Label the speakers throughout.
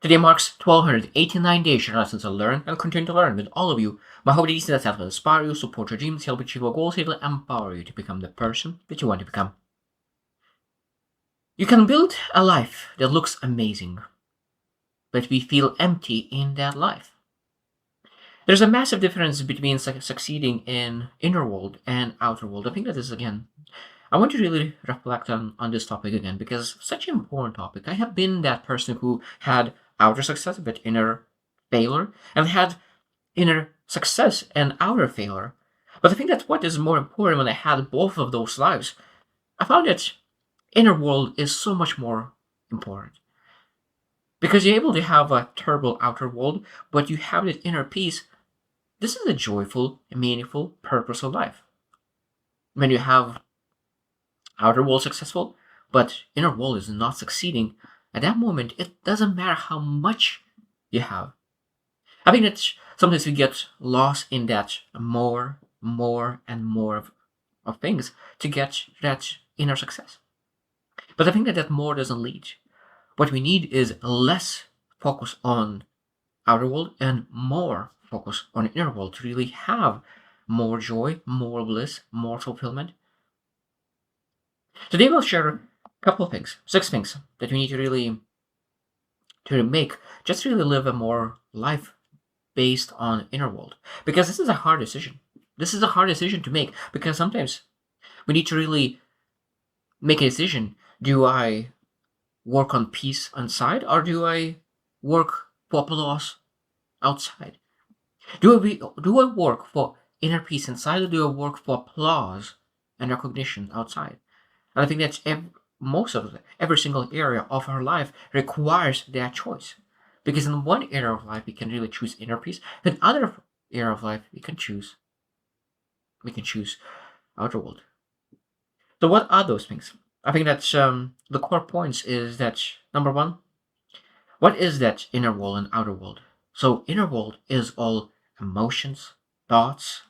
Speaker 1: Today marks 1289 days your lessons to learn and continue to learn with all of you. My hope is that will inspire you, support your dreams, help you achieve your goals, it will empower you to become the person that you want to become. You can build a life that looks amazing, but we feel empty in that life. There's a massive difference between succeeding in inner world and outer world. I think that is, again, I want to really reflect on this topic again because such an important topic. I have been that person who had outer success but inner failure, and had inner success and outer failure. But I think that what is more important when I had both of those lives, I found that inner world is so much more important. Because you're able to have a terrible outer world, but you have that inner peace. This is a joyful, meaningful, purposeful life. When you have outer world successful, but inner world is not succeeding, at that moment, it doesn't matter how much you have. I think that sometimes we get lost in that and more of things to get that inner success. But I think that that more doesn't lead. What we need is less focus on outer world and more focus on inner world to really have more joy, more bliss, more fulfillment. Today we'll share a couple of things, 6 things that we need to make just to really live a more life based on inner world. Because this is a hard decision. This is a hard decision to make because sometimes we need to really make a decision. Do I work on peace inside or do I work for applause outside? Do I work for inner peace inside or do I work for applause and recognition outside? And I think that's every single area of our life requires that choice. Because in one area of life we can really choose inner peace, in other area of life we can choose outer world. So what are those things? I think that the core points is that number one, what is that inner world and outer world? So inner world is all emotions, thoughts,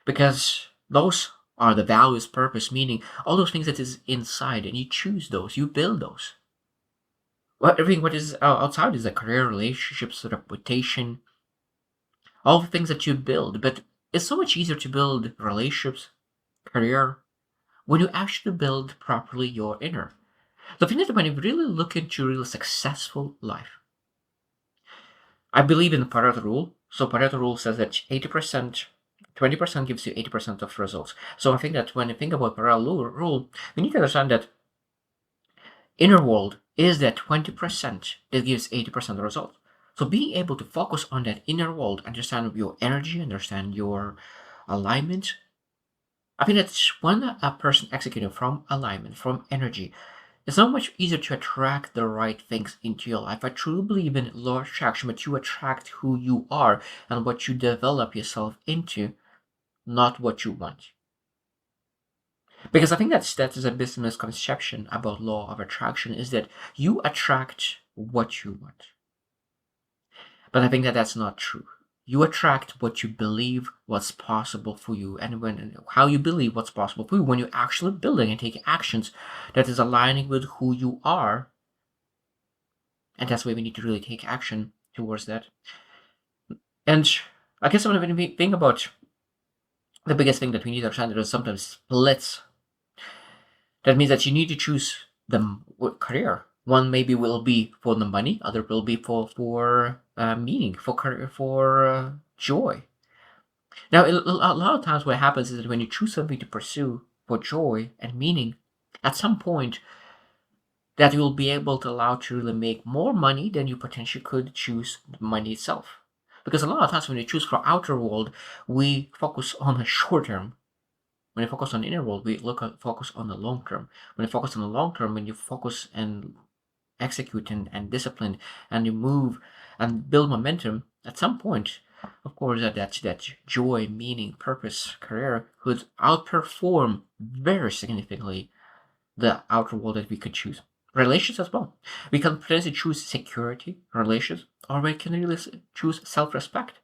Speaker 1: because those are the values, purpose, meaning, all those things that is inside, and you choose those, you build those. Well, everything what is outside is a career, relationships, reputation, all the things that you build. But it's so much easier to build relationships, career, when you actually build properly your inner. The thing that when you really look into really successful life, I believe in the Pareto rule. So Pareto rule says that 80%, 20% gives you 80% of results. So I think that when you think about Pareto rule, we need to understand that inner world is that 20% that gives 80% of the result. So being able to focus on that inner world, understand your energy, understand your alignment. I think that when a person executing from alignment, from energy, it's so much easier to attract the right things into your life. I truly believe in law of attraction, but you attract who you are and what you develop yourself into, not what you want. Because I think that is a bit misconception about law of attraction is that you attract what you want. But I think that that's not true. You attract what you believe what's possible for you, and when how you believe what's possible for you when you're actually building and taking actions that is aligning with who you are, and that's why we need to really take action towards that. And I guess when we think about the biggest thing that we need to understand is sometimes splits. That means that you need to choose the career. One maybe will be for the money, other will be for meaning, for career, for joy. Now, a lot of times, what happens is that when you choose something to pursue for joy and meaning, at some point, that you will be able to allow to really make more money than you potentially could choose money itself. Because a lot of times, when you choose for outer world, we focus on the short term. When you focus on the inner world, we focus on the long term. When you focus on the long term, when you focus and execute and discipline, and you move and build momentum, at some point, of course, that joy, meaning, purpose, career could outperform very significantly the outer world that we could choose. Relations as well. We can potentially choose security, relations, or we can really choose self-respect.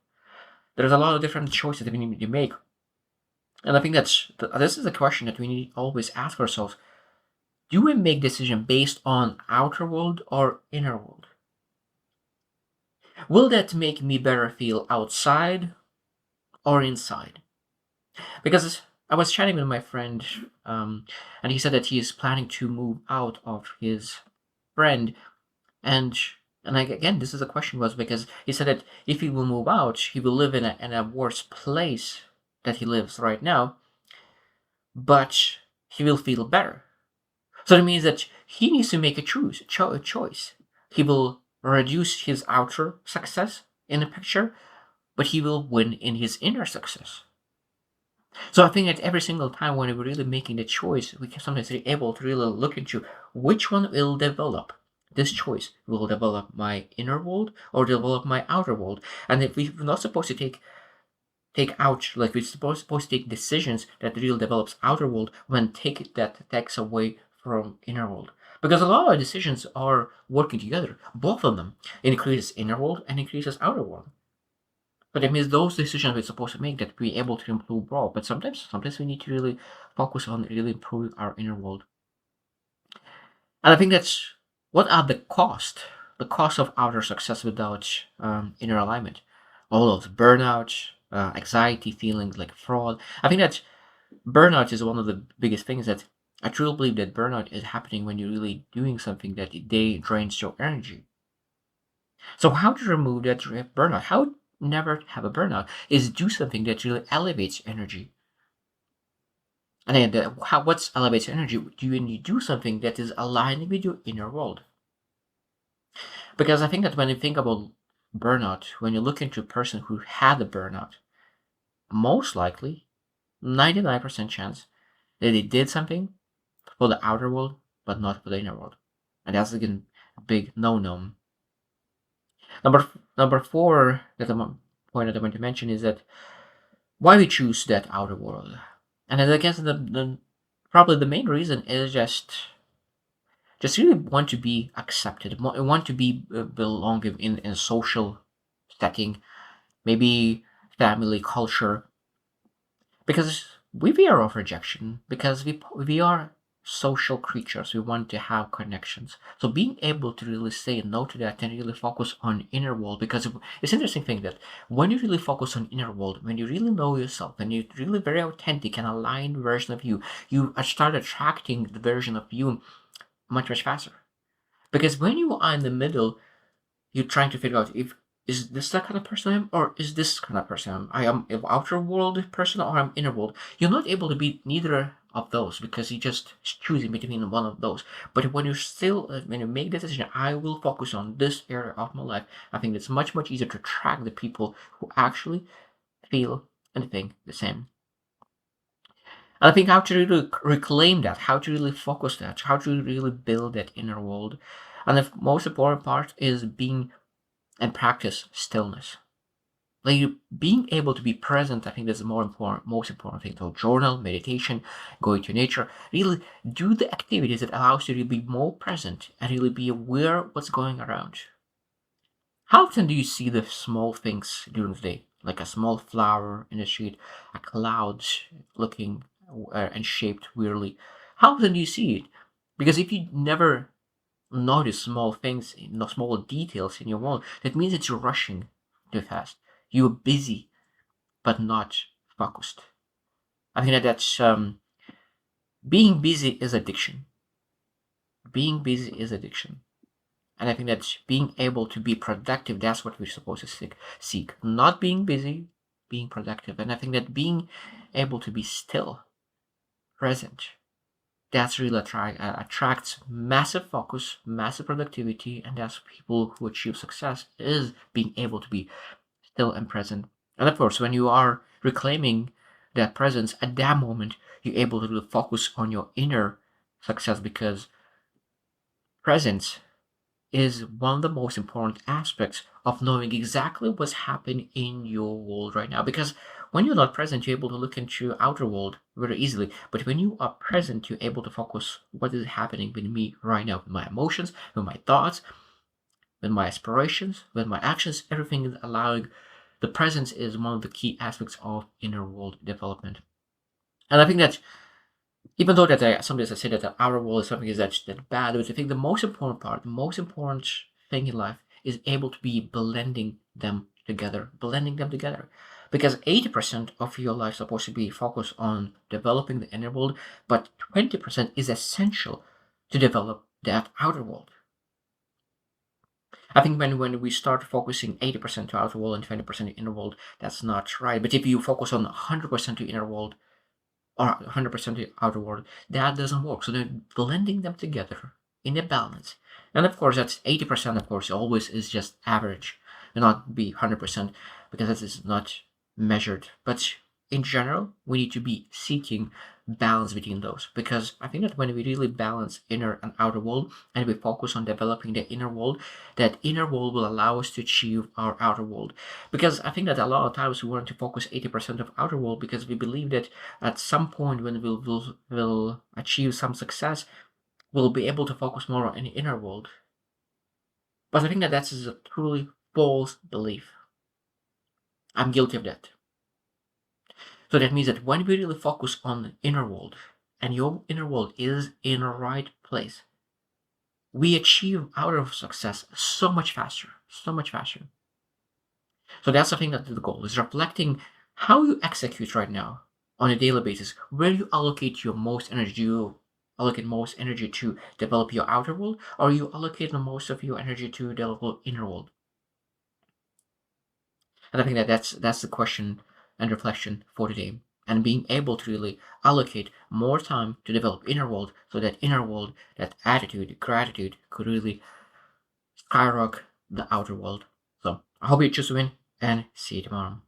Speaker 1: There's a lot of different choices that we need to make. And I think this is a question that we need to always ask ourselves. Do we make decision based on outer world or inner world? Will that make me better feel outside or inside? Because I was chatting with my friend, and he said that he is planning to move out of his friend, and again, this is a question was because he said that if he will move out, he will live in a worse place that he lives right now, but he will feel better. So that means that he needs to make a choice. He will reduce his outer success in the picture, but he will win in his inner success. So I think that every single time when we're really making the choice, we can sometimes be able to really look into which one will develop. This choice will develop my inner world or develop my outer world. And if we're not supposed to take out, like we're supposed to take decisions that really develops outer world when take that takes away from inner world. Because a lot of decisions are working together. Both of them increases inner world and increases outer world. But it means those decisions we're supposed to make that we're able to improve both. But sometimes we need to really focus on really improving our inner world. And I think that's what are the cost of outer success without inner alignment. All of burnout, anxiety feelings like fraud. I think that burnout is one of the biggest things that I truly believe that burnout is happening when you're really doing something that they drains your energy. So how to remove that burnout? How never have a burnout is do something that really elevates energy. And then what's elevates energy? When you do something that is aligning with your inner world. Because I think that when you think about burnout, when you look into a person who had a burnout, most likely, 99% chance that they did something for the outer world, but not for the inner world. And that's again a big no-no. Number four that point that I want to mention is that why we choose that outer world. And I guess the probably the main reason is just really want to be accepted, want to be belong in a social setting, maybe family culture, because we fear of rejection, because we are social creatures. We want to have connections. So being able to really say no to that and really focus on inner world, because it's interesting thing that when you really focus on inner world, when you really know yourself, and you're really very authentic and aligned version of you, you start attracting the version of you much faster. Because when you are in the middle, you're trying to figure out if is this the kind of person I am, or is this kind of person I am. I am an outer world person, or I'm inner world. You're not able to be neither of those because you're just choosing between one of those. But when you still, when you make the decision, I will focus on this area of my life. I think it's much easier to track the people who actually feel and think the same. And I think how to really reclaim that, how to really focus that, how to really build that inner world. And the most important part is being and practice stillness. Like being able to be present, I think that's the most important thing. So journal, meditation, going to nature, really do the activities that allows you to be more present and really be aware of what's going around. How often do you see the small things during the day, like a small flower in the street, a cloud looking and shaped weirdly? How often do you see it? Because if you never notice small things, small details in your world, that means that you're rushing too fast. You're busy, but not focused. I think that that's being busy is addiction. Being busy is addiction. And I think that being able to be productive, that's what we're supposed to seek. Not being busy, being productive. And I think that being able to be still, present, that's really attracts massive focus, massive productivity, and that's people who achieve success is being able to be still and present. And of course, when you are reclaiming that presence at that moment, you're able to really focus on your inner success because presence is one of the most important aspects of knowing exactly what's happening in your world right now. Because when you're not present, you're able to look into your outer world very easily. But when you are present, you're able to focus what is happening with me right now, with my emotions, with my thoughts, with my aspirations, with my actions. Everything is allowing. The presence is one of the key aspects of inner world development. And I think that even though that sometimes I say that the outer world is something is that bad, but I think the most important part, the most important thing in life is able to be blending them together. Because 80% of your life is supposed to be focused on developing the inner world, but 20% is essential to develop that outer world. I think when we start focusing 80% to outer world and 20% to inner world, that's not right. But if you focus on 100% to inner world or 100% to outer world, that doesn't work. So they're blending them together in a balance. And of course, that's 80%, of course, always is just average and not be 100% because that is not measured. But in general, we need to be seeking balance between those because I think that when we really balance inner and outer world and we focus on developing the inner world, that inner world will allow us to achieve our outer world. Because I think that a lot of times we want to focus 80% of outer world because we believe that at some point when we'll achieve some success, we'll be able to focus more on the inner world. But I think that that's a truly false belief. I'm guilty of that. So that means that when we really focus on the inner world, and your inner world is in the right place, we achieve outer success so much faster, so much faster. So that's the thing that the goal is reflecting how you execute right now on a daily basis, where you allocate your most energy. Do you allocate most energy to develop your outer world, or you allocate the most of your energy to develop inner world? And I think that that's the question and reflection for today. And being able to really allocate more time to develop inner world so that inner world, that attitude, gratitude could really skyrocket the outer world. So I hope you choose to win and see you tomorrow.